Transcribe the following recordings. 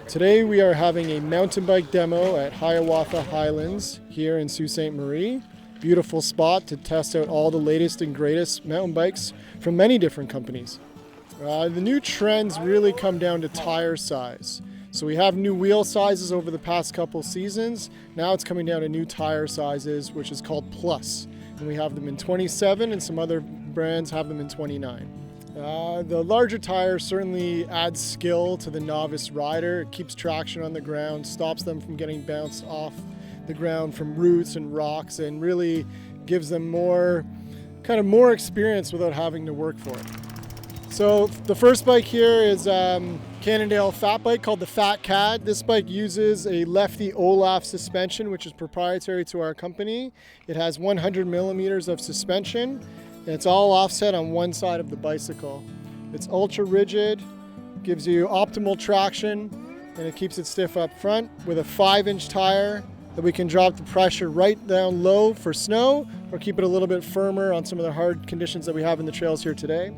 Today we are having a mountain bike demo at Hiawatha Highlands here in Sault Ste. Marie. Beautiful spot to test out all the latest and greatest mountain bikes from many different companies. The new trends really come down to tire size. So we have new wheel sizes over the past couple seasons. Now it's coming down to new tire sizes, which is called Plus. And we have them in 27 and some other brands have them in 29. The larger tire certainly adds skill to the novice rider. It keeps traction on the ground, stops them from getting bounced off the ground from roots and rocks, and really gives them more experience without having to work for it. So the first bike here is Cannondale fat bike called the Fat Cad. This bike uses a lefty Olaf suspension, which is proprietary to our company. It has 100 millimeters of suspension. And it's all offset on one side of the bicycle. It's ultra rigid, gives you optimal traction, and it keeps it stiff up front with a 5-inch tire that we can drop the pressure right down low for snow or keep it a little bit firmer on some of the hard conditions that we have in the trails here today.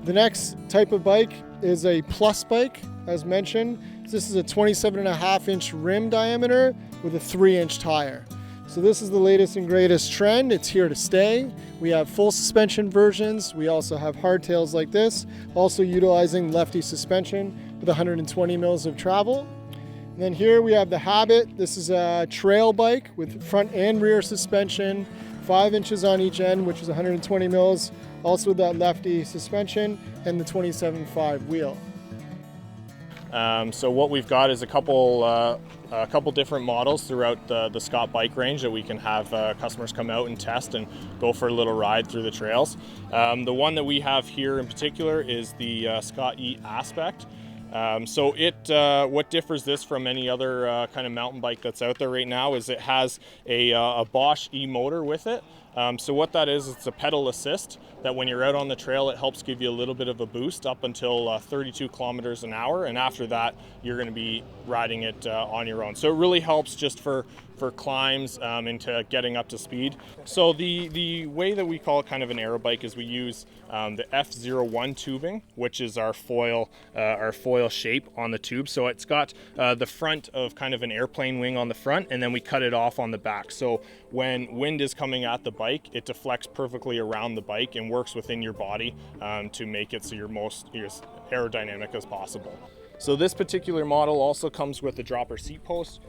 The next type of bike is a Plus bike, as mentioned. This is a 27.5-inch rim diameter with a 3-inch tire. So this is the latest and greatest trend. It's here to stay. We have full suspension versions. We also have hardtails like this, also utilizing lefty suspension with 120 mils of travel. And then here we have the Habit. This is a trail bike with front and rear suspension, 5 inches on each end, which is 120 mils, also with that lefty suspension and the 27.5 wheel. So what we've got is a couple different models throughout the Scott bike range that we can have customers come out and test and go for a little ride through the trails. The one that we have here in particular is the Scott E Aspect. So what differs this from any other kind of mountain bike that's out there right now is it has a Bosch e-motor with it. So what that is, it's a pedal assist that when you're out on the trail, it helps give you a little bit of a boost up until 32 kilometers an hour. And after that, you're going to be riding it on your own. So it really helps just for climbs into getting up to speed. So the way that we call it kind of an aero bike is we use the F01 tubing, which is our foil shape on the tube. So it's got the front of kind of an airplane wing on the front, and then we cut it off on the back. So when wind is coming at the bike, it deflects perfectly around the bike and works within your body to make it so you're as aerodynamic as possible. So this particular model also comes with a dropper seat post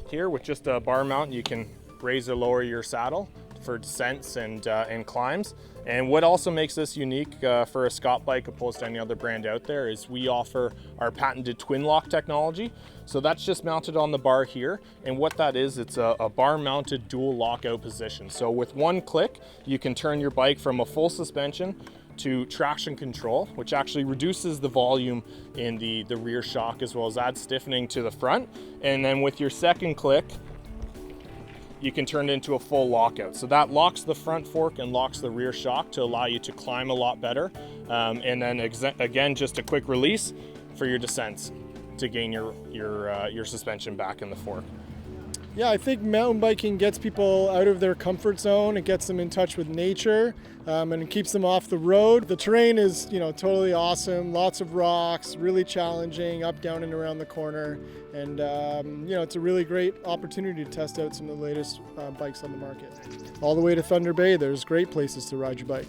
here with just a bar mount. You can raise or lower your saddle for descents and climbs. And what also makes this unique for a Scott bike opposed to any other brand out there is we offer our patented twin lock technology. So that's just mounted on the bar here. And what that is, it's a bar mounted dual lockout position. So with one click, you can turn your bike from a full suspension to traction control, which actually reduces the volume in the rear shock as well as adds stiffening to the front. And then with your second click, you can turn it into a full lockout. So that locks the front fork and locks the rear shock to allow you to climb a lot better. And then again, just a quick release for your descents to gain your suspension back in the fork. Yeah, I think mountain biking gets people out of their comfort zone. It gets them in touch with nature, and it keeps them off the road. The terrain is, totally awesome. Lots of rocks, really challenging, up, down, and around the corner. And, it's a really great opportunity to test out some of the latest bikes on the market. All the way to Thunder Bay, there's great places to ride your bike.